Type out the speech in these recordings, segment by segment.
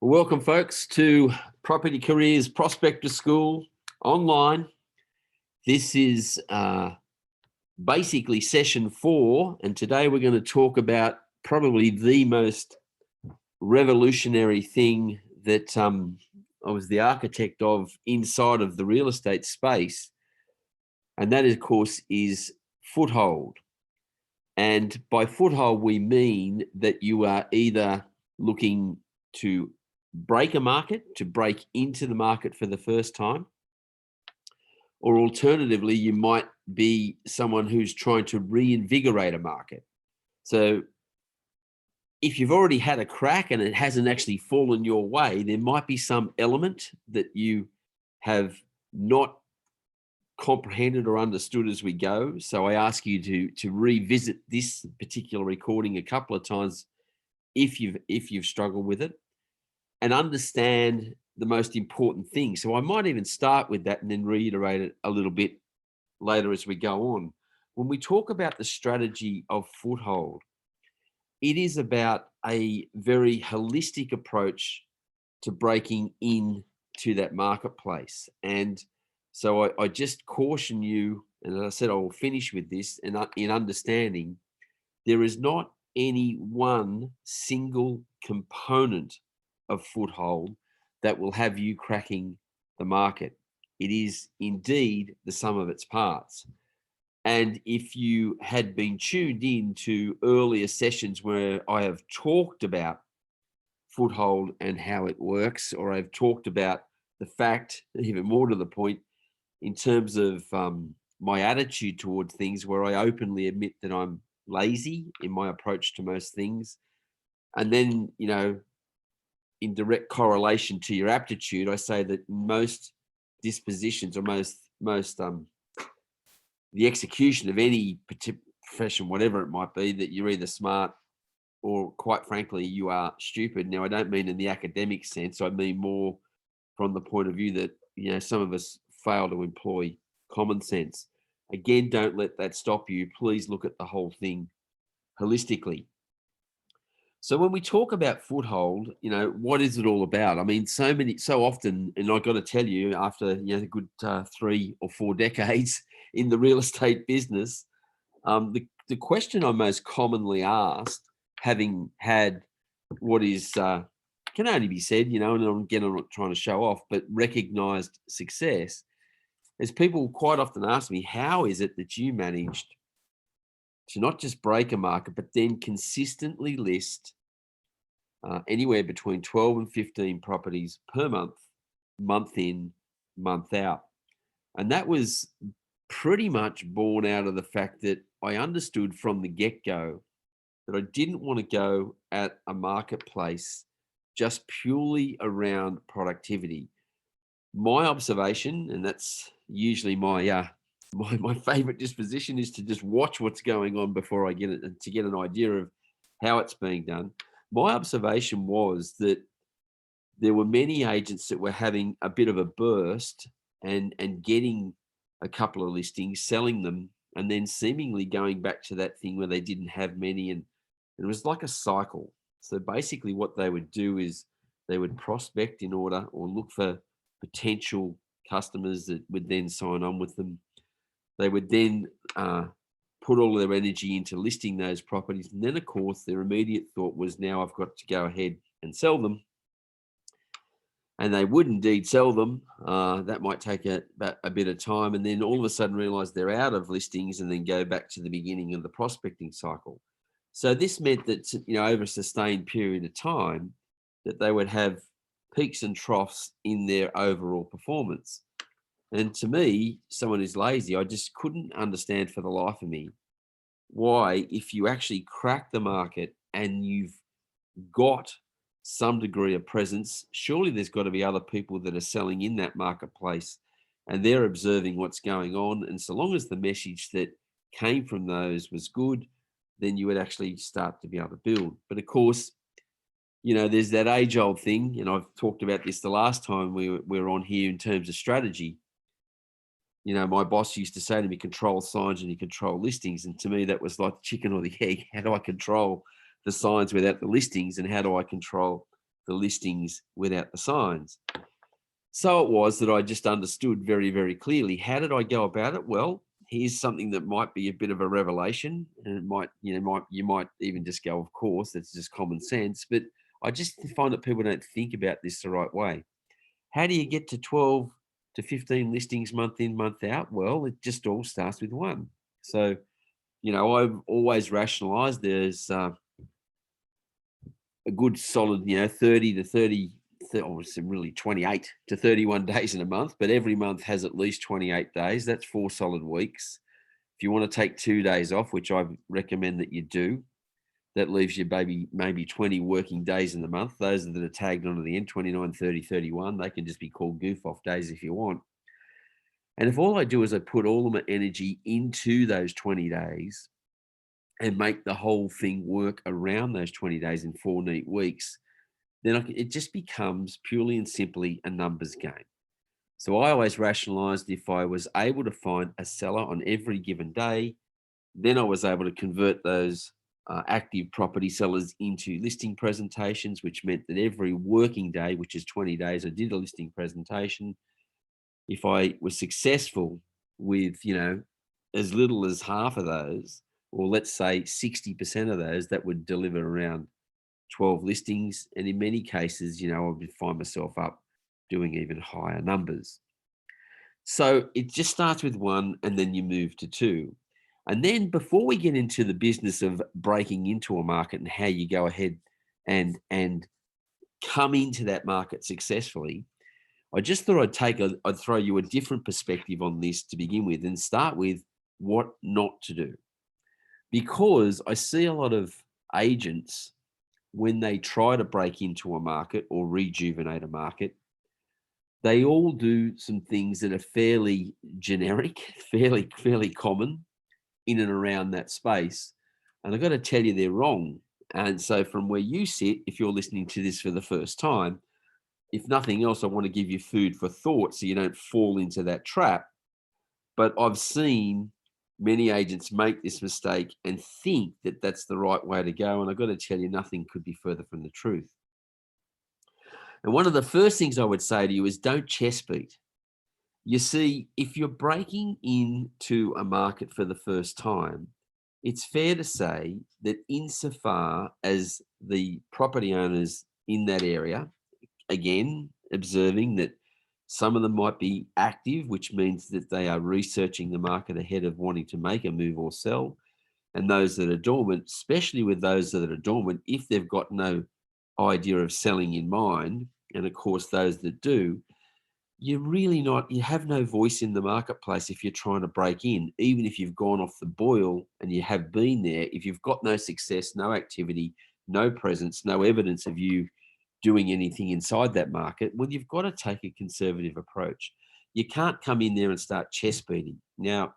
Well, welcome, folks, to Property Careers Prospector School online. This is basically session 4, and today we're going to talk about probably the most revolutionary thing that I was the architect of inside of the real estate space, and that, of course, is foothold. And by foothold, we mean that you are either looking to break a market, to break into the market for the first time, or alternatively, you might be someone who's trying to reinvigorate a market. So if you've already had a crack and it hasn't actually fallen your way, there might be some element that you have not comprehended or understood as we go. So I ask you to revisit this particular recording a couple of times if you've struggled with it, and understand the most important thing. So I might even start with that and then reiterate it a little bit later as we go on. When we talk about the strategy of foothold, it is about a very holistic approach to breaking into that marketplace. And so I just caution you, and as I said, I will finish with this, and in understanding, there is not any one single component of foothold that will have you cracking the market. It is indeed the sum of its parts. And if you had been tuned in to earlier sessions where I have talked about foothold and how it works, or I've talked about the fact, even more to the point, in terms of my attitude towards things, where I openly admit that I'm lazy in my approach to most things. And then, in direct correlation to your aptitude, I say that most dispositions, or most the execution of any profession, whatever it might be, that you're either smart or, quite frankly, you are stupid. Now, I don't mean in the academic sense. I mean more from the point of view that, some of us fail to employ common sense. Again, don't let that stop you. Please look at the whole thing holistically. So when we talk about foothold, what is it all about? I mean, so often, and I've got to tell you, after a good 3 or 4 decades in the real estate business, the question I'm most commonly asked, having had what is can only be said, and again, I'm not trying to show off, but recognized success, is people quite often ask me, how is it that you managed to not just break a market, but then consistently list anywhere between 12 and 15 properties per month, month in, month out? And that was pretty much born out of the fact that I understood from the get-go that I didn't want to go at a marketplace just purely around productivity. My observation, and that's usually my favorite disposition, is to just watch what's going on before I get it, to get an idea of how it's being done. My observation was that there were many agents that were having a bit of a burst and getting a couple of listings, selling them, and then seemingly going back to that thing where they didn't have many, and it was like a cycle. So basically what they would do is they would prospect in order, or look for potential customers that would then sign on with them. They would then put all their energy into listing those properties. And then, of course, their immediate thought was, now I've got to go ahead and sell them. And they would indeed sell them. That might take a bit of time. And then all of a sudden realize they're out of listings, and then go back to the beginning of the prospecting cycle. So this meant that, over a sustained period of time, that they would have peaks and troughs in their overall performance. And to me, someone who's lazy, I just couldn't understand for the life of me why, if you actually crack the market and you've got some degree of presence, surely there's got to be other people that are selling in that marketplace, and they're observing what's going on. And so long as the message that came from those was good, then you would actually start to be able to build. But of course, there's that age-old thing, and I've talked about this the last time we were on here in terms of strategy. My boss used to say to me, control signs and you control listings. And to me, that was like the chicken or the egg. How do I control the signs without the listings? And how do I control the listings without the signs. So it was that I just understood very, very clearly. How did I go about it? Well, here's something that might be a bit of a revelation, and it might, you might even just go, of course, that's just common sense. But I just find that people don't think about this the right way. How do you get to 12 to 15 listings month in, month out? Well, it just all starts with one. So, I've always rationalized there's a good solid, 30 to 30, or really 28 to 31 days in a month, but every month has at least 28 days. That's 4 solid weeks. If you want to take 2 days off, which I recommend that you do, that leaves you maybe 20 working days in the month. Those that are tagged onto the end, 29, 30, 31, they can just be called goof off days if you want. And if all I do is I put all of my energy into those 20 days and make the whole thing work around those 20 days in 4 neat weeks, then it just becomes purely and simply a numbers game. So I always rationalized if I was able to find a seller on every given day, then I was able to convert those active property sellers into listing presentations, which meant that every working day, which is 20 days, I did a listing presentation. If I was successful with, as little as half of those, or let's say 60% of those, that would deliver around 12 listings. And in many cases, I would find myself up doing even higher numbers. So it just starts with one and then you move to two. And then before we get into the business of breaking into a market and how you go ahead and come into that market successfully, I just thought I'd throw you a different perspective on this to begin with and start with what not to do. Because I see a lot of agents, when they try to break into a market or rejuvenate a market, they all do some things that are fairly generic, fairly common in and around that space. And I've got to tell you, they're wrong. And so from where you sit, if you're listening to this for the first time, if nothing else, I want to give you food for thought so you don't fall into that trap. But I've seen many agents make this mistake and think that that's the right way to go. And I've got to tell you, nothing could be further from the truth. And one of the first things I would say to you is don't chest beat. You see, if you're breaking into a market for the first time, it's fair to say that insofar as the property owners in that area, again, observing that some of them might be active, which means that they are researching the market ahead of wanting to make a move or sell. And those that are dormant, especially with those that are dormant, if they've got no idea of selling in mind, and of course those that do, you have no voice in the marketplace if you're trying to break in. Even if you've gone off the boil and you have been there, if you've got no success, no activity, no presence, no evidence of you doing anything inside that market, well, you've got to take a conservative approach. You can't come in there and start chest beating. Now,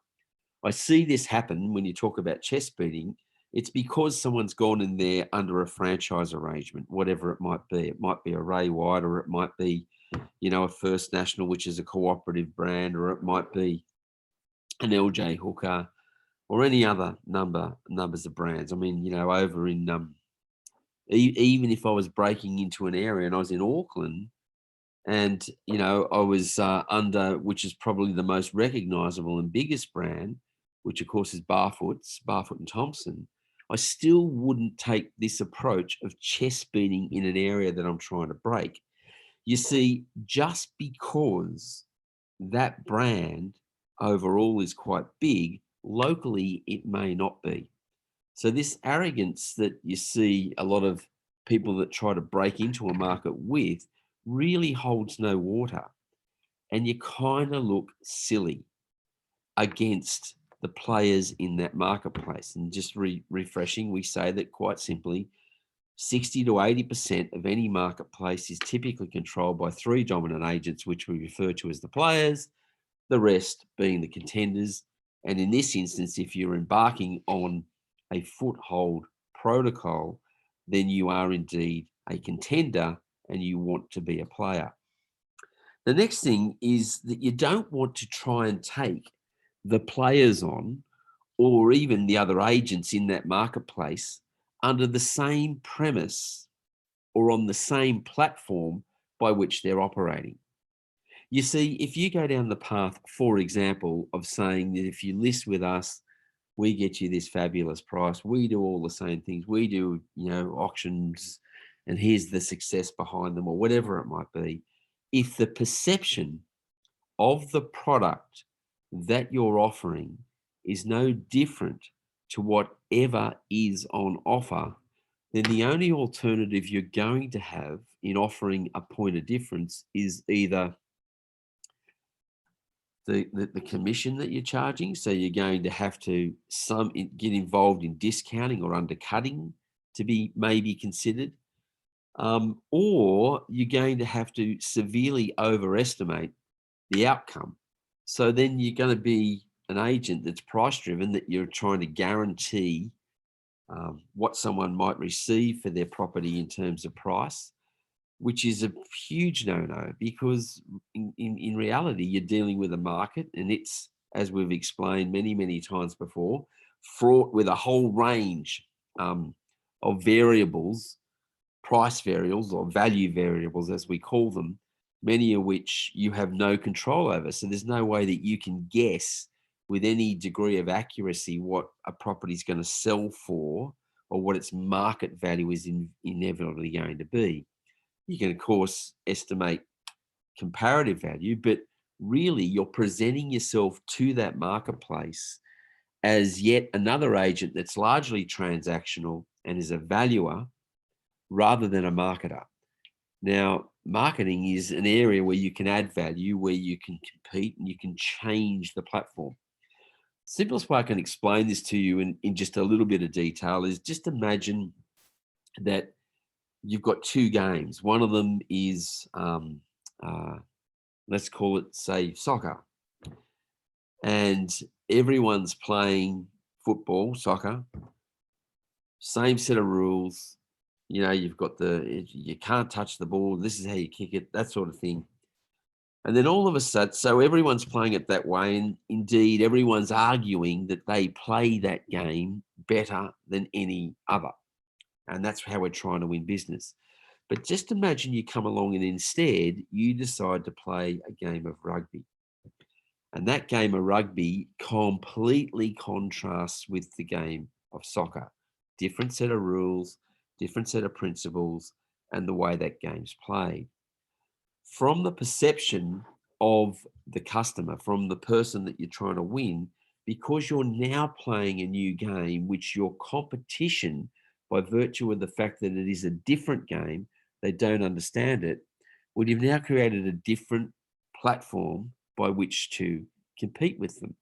I see this happen when you talk about chest beating. It's because someone's gone in there under a franchise arrangement, whatever it might be. It might be a Ray White, or it might be, a First National, which is a cooperative brand, or it might be an LJ Hooker, or any other numbers of brands. I mean, over in even if I was breaking into an area and I was in Auckland, and I was under, which is probably the most recognizable and biggest brand, which of course is Barfoot and Thompson, I still wouldn't take this approach of chest beating in an area that I'm trying to break. You see, just because that brand overall is quite big, locally it may not be. So this arrogance that you see a lot of people that try to break into a market with really holds no water. And you kind of look silly against the players in that marketplace. And just refreshing, we say that quite simply, 60 to 80% of any marketplace is typically controlled by 3 dominant agents, which we refer to as the players, the rest being the contenders. And in this instance, if you're embarking on a foothold protocol, then you are indeed a contender and you want to be a player. The next thing is that you don't want to try and take the players on, or even the other agents in that marketplace, under the same premise or on the same platform by which they're operating. You see, if you go down the path, for example, of saying that if you list with us, we get you this fabulous price, we do all the same things, we do, auctions, and here's the success behind them, or whatever it might be. If the perception of the product that you're offering is no different to whatever is on offer, then the only alternative you're going to have in offering a point of difference is either the commission that you're charging. So you're going to have to get involved in discounting or undercutting to be maybe considered, or you're going to have to severely overestimate the outcome. So then you're going to be an agent that's price driven, that you're trying to guarantee what someone might receive for their property in terms of price, which is a huge no-no, because in reality, you're dealing with a market, and it's, as we've explained many, many times before, fraught with a whole range of variables, price variables or value variables, as we call them, many of which you have no control over. So there's no way that you can guess with any degree of accuracy what a property is going to sell for, or what its market value is inevitably going to be. You can, of course, estimate comparative value, but really you're presenting yourself to that marketplace as yet another agent that's largely transactional and is a valuer rather than a marketer. Now, marketing is an area where you can add value, where you can compete, and you can change the platform. Simplest way I can explain this to you in just a little bit of detail is, just imagine that you've got two games. One of them is, let's call it, say, soccer. And everyone's playing football, soccer, same set of rules. You've got you can't touch the ball, this is how you kick it, that sort of thing. And then all of a sudden, so everyone's playing it that way, and indeed everyone's arguing that they play that game better than any other. And that's how we're trying to win business. But just imagine you come along and instead you decide to play a game of rugby. And that game of rugby completely contrasts with the game of soccer. Different set of rules, different set of principles, and the way that game's played. From the perception of the customer, from the person that you're trying to win, because you're now playing a new game, which your competition, by virtue of the fact that it is a different game, they don't understand it. Well, you've now created a different platform by which to compete with them.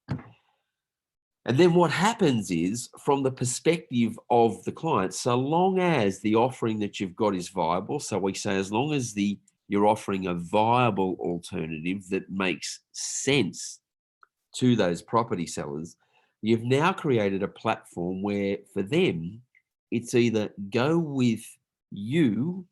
And then what happens is, from the perspective of the client, so long as the offering that you've got is viable, so we say as long as you're offering a viable alternative that makes sense to those property sellers, you've now created a platform where for them, it's either go with you,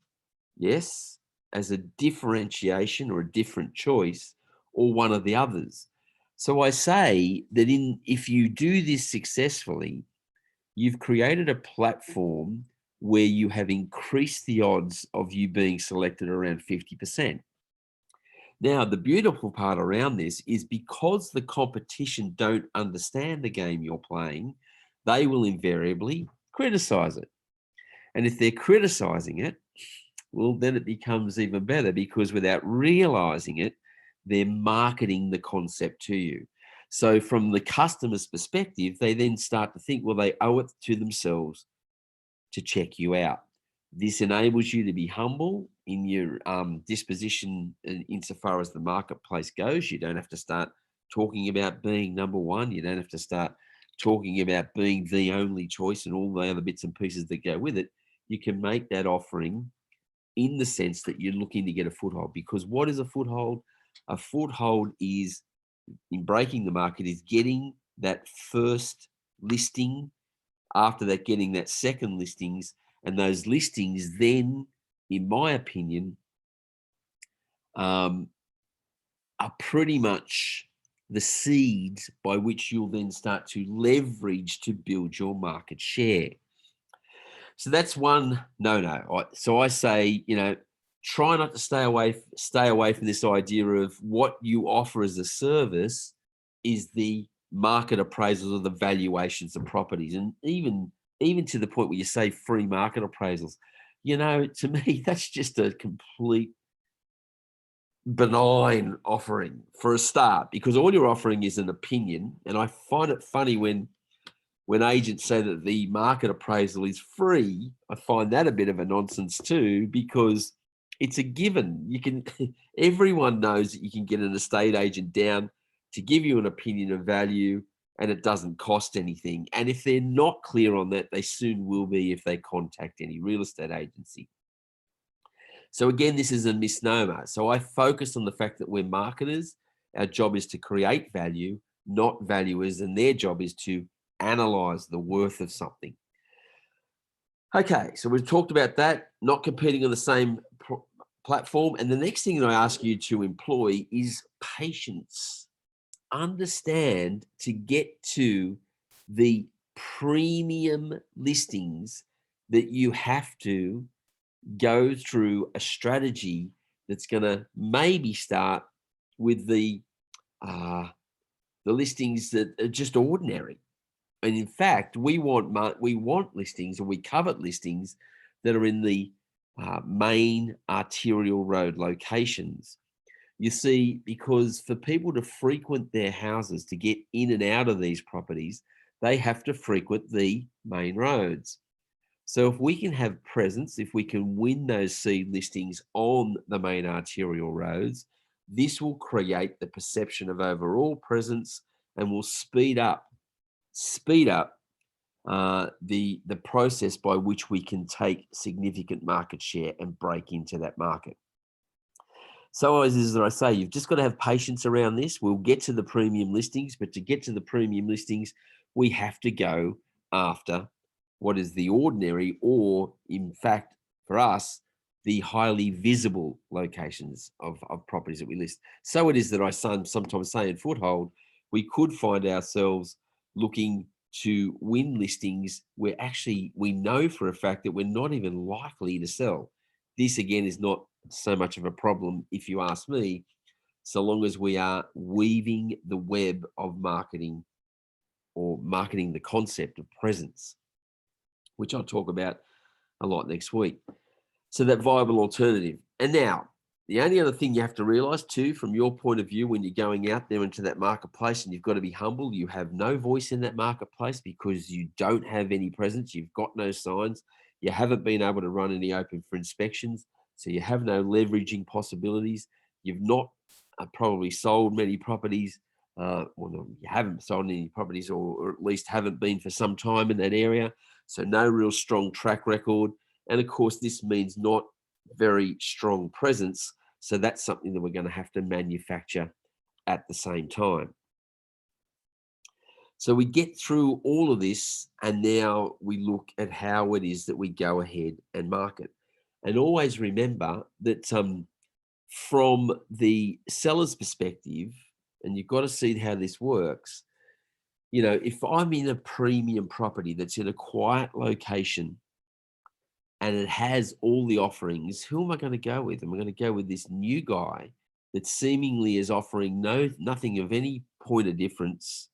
yes, as a differentiation or a different choice, or one of the others. So I say that if you do this successfully, you've created a platform where you have increased the odds of you being selected around 50%. Now, the beautiful part around this is, because the competition don't understand the game you're playing, they will invariably criticize it. And if they're criticizing it, well, then it becomes even better, because without realizing it, they're marketing the concept to you. So from the customer's perspective, they then start to think, well, they owe it to themselves to check you out. This enables you to be humble in your disposition insofar as the marketplace goes. You don't have to start talking about being number one. You don't have to start talking about being the only choice and all the other bits and pieces that go with it. You can make that offering in the sense that you're looking to get a foothold. Because what is a foothold? A foothold is, in breaking the market, is getting that first listing, after that getting that second listings, and those listings then, in my opinion, are pretty much the seeds by which you'll then start to leverage to build your market share. So that's one no. So I say, try not to stay away from this idea of what you offer as a service is the market appraisals or the valuations of properties, and even to the point where you say free market appraisals. To me, that's just a complete benign offering for a start, because all you're offering is an opinion. And I find it funny when agents say that the market appraisal is free. I find that a bit of a nonsense too, because it's a given. You can everyone knows that you can get an estate agent down to give you an opinion of value, and it doesn't cost anything. And if they're not clear on that, they soon will be if they contact any real estate agency. So again, this is a misnomer. So I focus on the fact that we're marketers. Our job is to create value, not valuers, and their job is to analyze the worth of something. Okay, so we've talked about that, not competing on the same platform. And the next thing that I ask you to employ is patience. Understand, to get to the premium listings, that you have to go through a strategy that's going to maybe start with the listings that are just ordinary. And in fact, we want listings, or we covet listings that are in the main arterial road locations. You see, because for people to frequent their houses, to get in and out of these properties, they have to frequent the main roads. So if we can have presence, if we can win those seed listings on the main arterial roads, this will create the perception of overall presence and will speed up the process by which we can take significant market share and break into that market. So as I say, you've just got to have patience around this. We'll get to the premium listings, but to get to the premium listings, we have to go after what is the ordinary, or in fact, for us, the highly visible locations of properties that we list. So it is that I sometimes say in FOOTHöLD, we could find ourselves looking to win listings where actually we know for a fact that we're not even likely to sell. This again is not so much of a problem, if you ask me, so long as we are weaving the web of marketing, or marketing the concept of presence, which I'll talk about a lot next week. So that viable alternative. And now, the only other thing you have to realize too, from your point of view, when you're going out there into that marketplace, and you've got to be humble, you have no voice in that marketplace because you don't have any presence. You've got no signs. You haven't been able to run any open for inspections. So you have no leveraging possibilities. You've not probably sold many properties. No, you haven't sold any properties, or at least haven't been for some time in that area. So no real strong track record. And of course, this means not very strong presence. So that's something that we're going to have to manufacture at the same time. So we get through all of this, and now we look at how it is that we go ahead and market. And always remember that from the seller's perspective, and you've got to see how this works, if I'm in a premium property that's in a quiet location and it has all the offerings, who am I going to go with? Am I going to go with this new guy that seemingly is offering nothing of any point of difference,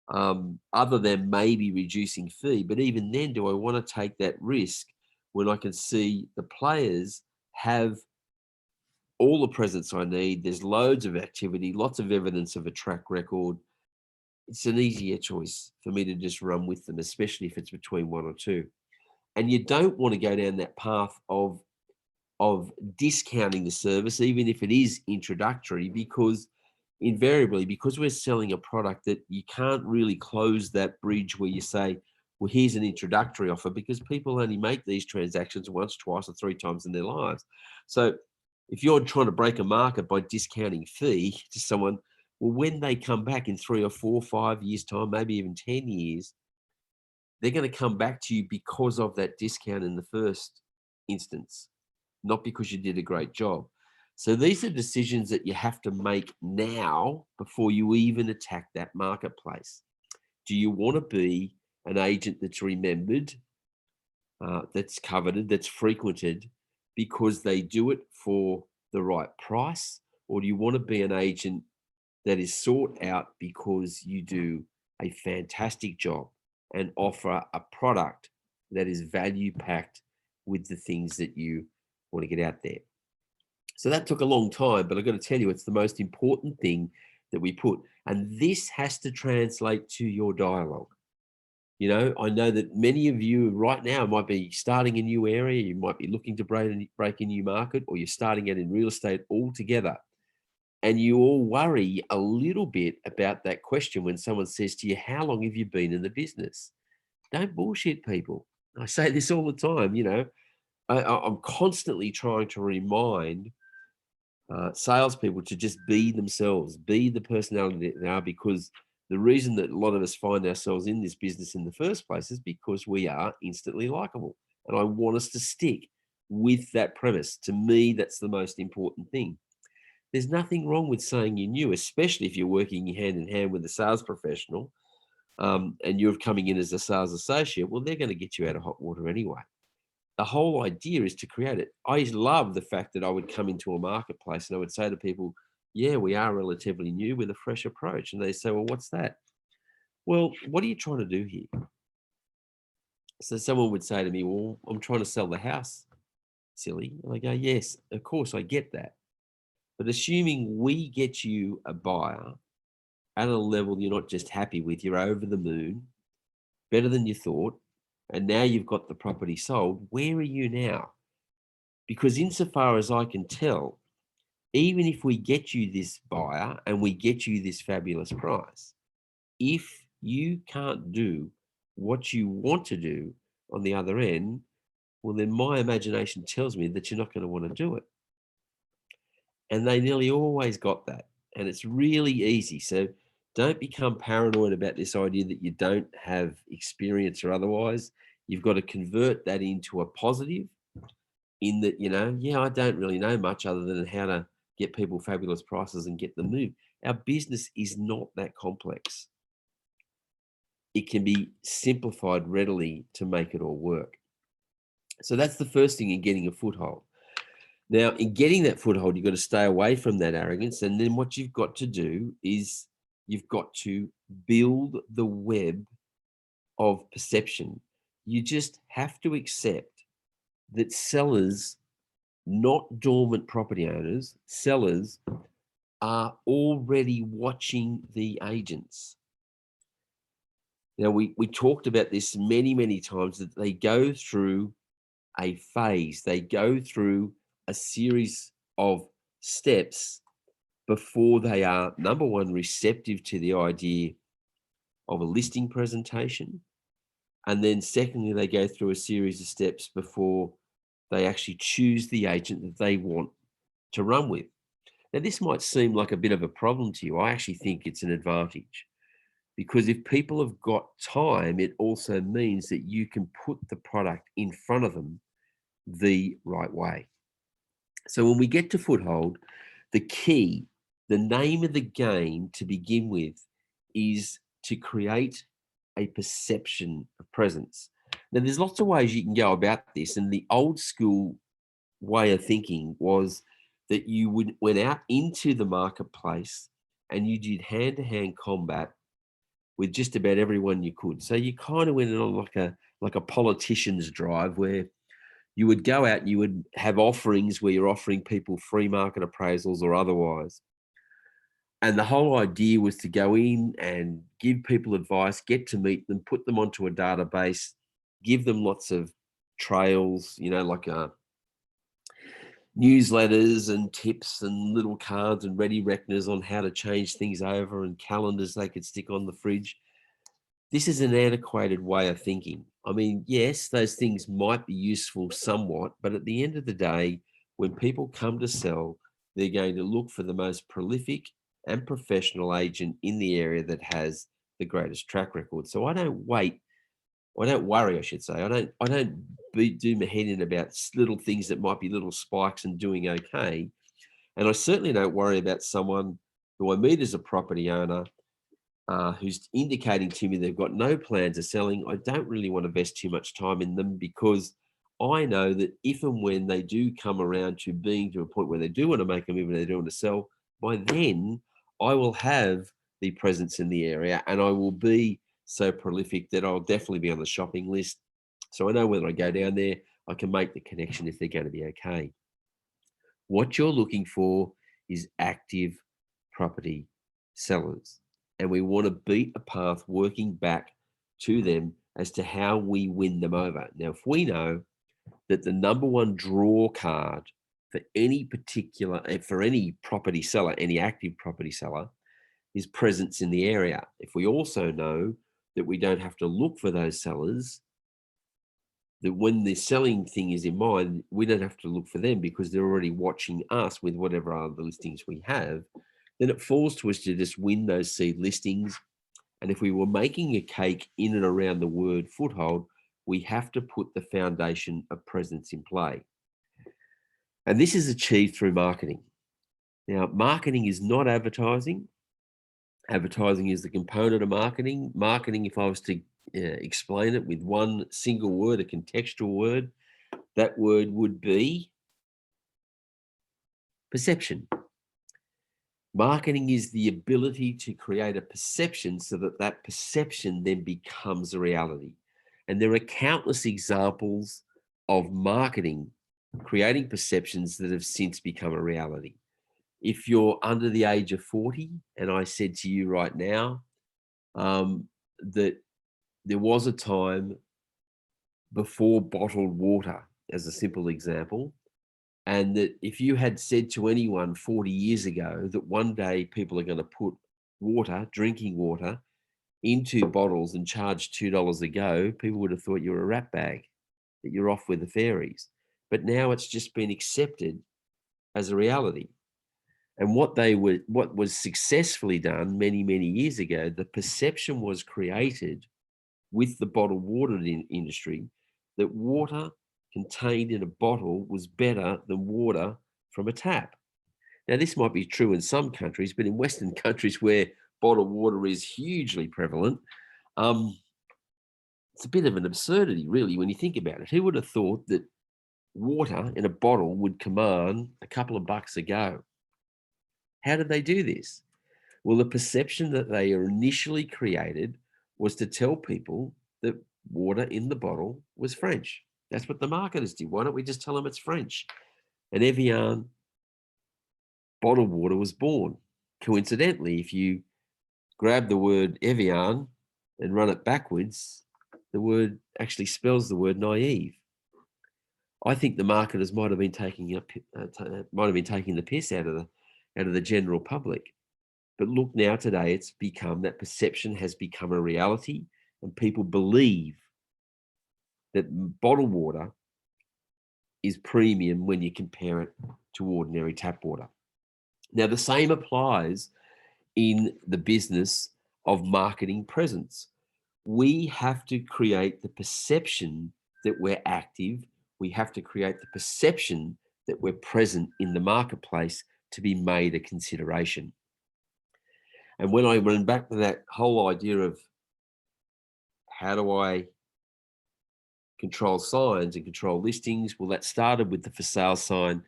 other than maybe reducing fee? But even then, do I want to take that risk when I can see the players have all the presence I need? There's loads of activity, lots of evidence of a track record. It's an easier choice for me to just run with them, especially if it's between one or two. And you don't want to go down that path of discounting the service, even if it is introductory, because invariably, because we're selling a product, that you can't really close that bridge where you say, well, here's an introductory offer, because people only make these transactions once, twice, or three times in their lives. So if you're trying to break a market by discounting fee to someone, well, when they come back in 3 or 4, 5 years' time, maybe even 10 years, they're going to come back to you because of that discount in the first instance, not because you did a great job. So these are decisions that you have to make now before you even attack that marketplace. Do you want to be an agent that's remembered that's coveted, that's frequented because they do it for the right price? Or do you want to be an agent that is sought out because you do a fantastic job and offer a product that is value packed with the things that you want to get out there? So that took a long time, but I've got to tell you, it's the most important thing that we put. And this has to translate to your dialogue. You know, I know that many of you right now might be starting a new area, you might be looking to break a new market, or you're starting out in real estate altogether. And you all worry a little bit about that question when someone says to you, how long have you been in the business? Don't bullshit people. I say this all the time, you know. I'm constantly trying to remind salespeople to just be themselves, be the personality that they are, because the reason that a lot of us find ourselves in this business in the first place is because we are instantly likable. And I want us to stick with that premise. To me, that's the most important thing. There's nothing wrong with saying you're new, especially if you're working hand in hand with a sales professional, and you're coming in as a sales associate. Well, they're going to get you out of hot water anyway. The whole idea is to create it. I love the fact that I would come into a marketplace and I would say to people, yeah, we are relatively new with a fresh approach. And they say, well, what's that? Well, what are you trying to do here? So someone would say to me, well, I'm trying to sell the house, silly. And I go, yes, of course, I get that. But assuming we get you a buyer at a level you're not just happy with, you're over the moon, better than you thought, and now you've got the property sold, where are you now? Because insofar as I can tell, even if we get you this buyer and we get you this fabulous price, if you can't do what you want to do on the other end, well, then my imagination tells me that you're not going to want to do it. And they nearly always got that. And it's really easy. So don't become paranoid about this idea that you don't have experience or otherwise. You've got to convert that into a positive, in that, you know, yeah, I don't really know much other than how to get people fabulous prices and get them moved. Our business is not that complex. It can be simplified readily to make it all work. So that's the first thing in getting a foothold. Now, in getting that foothold, you've got to stay away from that arrogance. And then what you've got to do is you've got to build the web of perception. You just have to accept that sellers, not dormant property owners, sellers are already watching the agents. Now, we talked about this many, many times, that they go through a phase, they go through a series of steps before they are, number one, receptive to the idea of a listing presentation. And then secondly, they go through a series of steps before they actually choose the agent that they want to run with. Now, this might seem like a bit of a problem to you. I actually think it's an advantage, because if people have got time, it also means that you can put the product in front of them the right way. So when we get to foothold, the key, the name of the game to begin with, is to create a perception of presence. Now, there's lots of ways you can go about this, and the old school way of thinking was that you went out into the marketplace and you did hand-to-hand combat with just about everyone you could. So you kind of went on like a politician's drive, where you would go out and you would have offerings where you're offering people free market appraisals or otherwise. And the whole idea was to go in and give people advice, get to meet them, put them onto a database, give them lots of trails, you know, like newsletters and tips and little cards and ready reckoners on how to change things over, and calendars they could stick on the fridge. This is an antiquated way of thinking. I mean, yes, those things might be useful somewhat, but at the end of the day, when people come to sell, they're going to look for the most prolific and professional agent in the area that has the greatest track record. So I don't worry, I should say. I don't do my head in about little things that might be little spikes and doing okay. And I certainly don't worry about someone who I meet as a property owner who's indicating to me they've got no plans of selling, I don't really want to invest too much time in them, because I know that if and when they do come around to being to a point where they do want to make a move and they do want to sell, by then I will have the presence in the area and I will be so prolific that I'll definitely be on the shopping list. So I know whether I go down there, I can make the connection if they're going to be okay. What you're looking for is active property sellers. And we want to beat a path working back to them as to how we win them over. Now, if we know that the number one draw card for any particular, for any property seller, any active property seller, is presence in the area. If we also know that we don't have to look for those sellers, that when the selling thing is in mind, we don't have to look for them because they're already watching us with whatever other listings we have, then it falls to us to just win those seed listings. And if we were making a cake in and around the word foothold, we have to put the foundation of presence in play. And this is achieved through marketing. Now, marketing is not advertising. Advertising is the component of marketing. Marketing, if I was to explain it with one single word, a contextual word, that word would be perception. Marketing is the ability to create a perception so that that perception then becomes a reality. And there are countless examples of marketing creating perceptions that have since become a reality. If you're under the age of 40, and I said to you right now that there was a time before bottled water, as a simple example, and that if you had said to anyone 40 years ago that one day people are going to put water, drinking water, into bottles and charge $2 a go, people would have thought you were a rat bag, that you're off with the fairies. But now it's just been accepted as a reality. And what was successfully done many, many years ago, the perception was created with the bottled water industry that water contained in a bottle was better than water from a tap. Now, this might be true in some countries, but in Western countries where bottled water is hugely prevalent, it's a bit of an absurdity, really, when you think about it. Who would have thought that water in a bottle would command a couple of bucks a go? How did they do this? Well, the perception that they initially created was to tell people that water in the bottle was French. That's what the marketers did. Why don't we just tell them it's French? And Evian bottled water was born. Coincidentally, if you grab the word Evian and run it backwards, the word actually spells the word naive. I think the marketers might have been taking the piss out of the general public. But look now today, it's become that perception has become a reality, and people believe that bottled water is premium when you compare it to ordinary tap water. Now, the same applies in the business of marketing presence. We have to create the perception that we're active. We have to create the perception that we're present in the marketplace to be made a consideration. And when I went back to that whole idea of how do I control signs and control listings, well, that started with the for sale sign.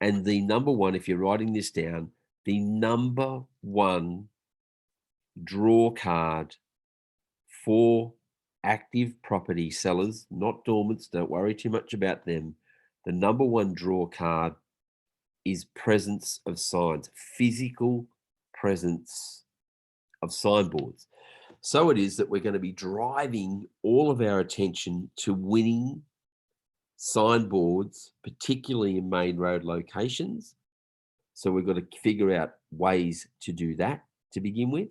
And the number one, if you're writing this down, the number one draw card for active property sellers, not dormants, don't worry too much about them. The number one draw card is presence of signs, physical presence of signboards. So it is that we're going to be driving all of our attention to winning signboards, particularly in main road locations. So we've got to figure out ways to do that to begin with.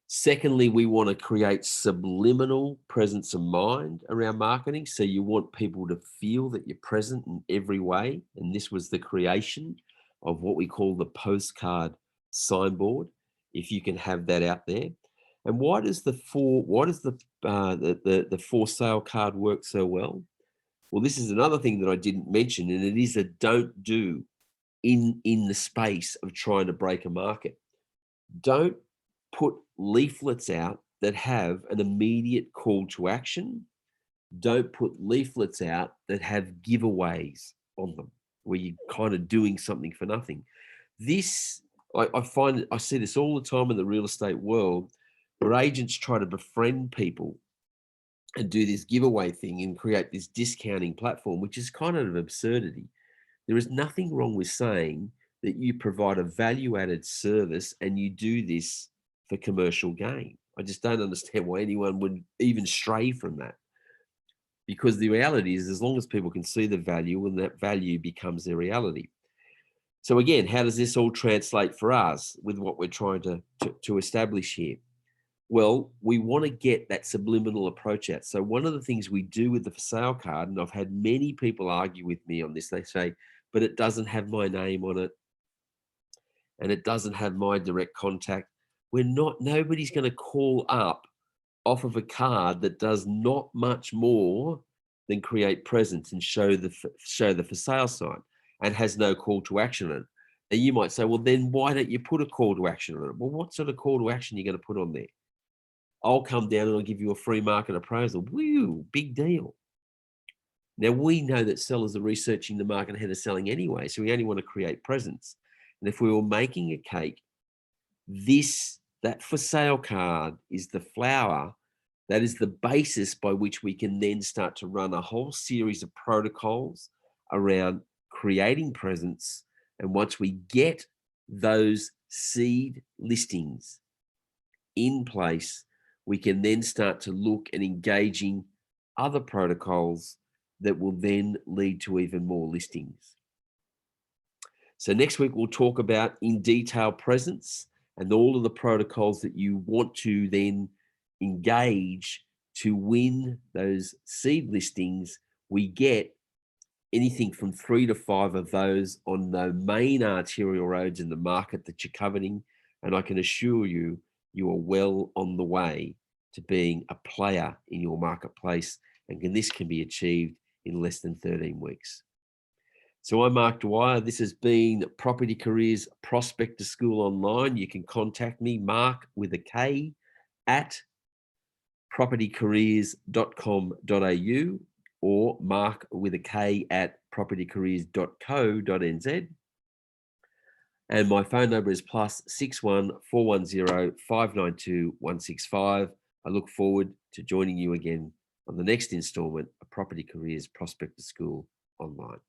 Secondly, we want to create subliminal presence of mind around marketing. So you want people to feel that you're present in every way. And this was the creation of what we call the postcard signboard, if you can have that out there. And why does the for sale card work so well? Well, this is another thing that I didn't mention, and it is a don't do in the space of trying to break a market. Don't put leaflets out that have an immediate call to action. Don't put leaflets out that have giveaways on them, where you're kind of doing something for nothing. This, I find, I see this all the time in the real estate world, where agents try to befriend people and do this giveaway thing and create this discounting platform, which is kind of an absurdity. There is nothing wrong with saying that you provide a value added service and you do this for commercial gain. I just don't understand why anyone would even stray from that. Because the reality is, as long as people can see the value, and that value becomes their reality. So again, how does this all translate for us with what we're trying to establish here? Well, we want to get that subliminal approach out. So one of the things we do with the for sale card, and I've had many people argue with me on this, they say, but it doesn't have my name on it and it doesn't have my direct contact. Nobody's going to call up off of a card that does not much more than create presence and show the for sale sign and has no call to action on it. And you might say, well, then why don't you put a call to action on it? Well, what sort of call to action are you going to put on there? I'll come down and I'll give you a free market appraisal. Woo, big deal. Now, we know that sellers are researching the market ahead of selling anyway, so we only want to create presence. And if we were making a cake, that for sale card is the flour. That is the basis by which we can then start to run a whole series of protocols around creating presence. And once we get those seed listings in place, we can then start to look at engaging other protocols that will then lead to even more listings. So next week, we'll talk about in detail presence and all of the protocols that you want to then engage to win those seed listings. We get anything from 3 to 5 of those on the main arterial roads in the market that you're coveting. And I can assure you, you are well on the way to being a player in your marketplace. And this can be achieved in less than 13 weeks. So I'm Mark Dwyer. This has been Property Careers Prospector School Online. You can contact me, Mark with a K, at propertycareers.com.au or Mark with a K at propertycareers.co.nz. And my phone number is +61 410 592 165. I look forward to joining you again on the next installment of Property Careers Prospector School Online.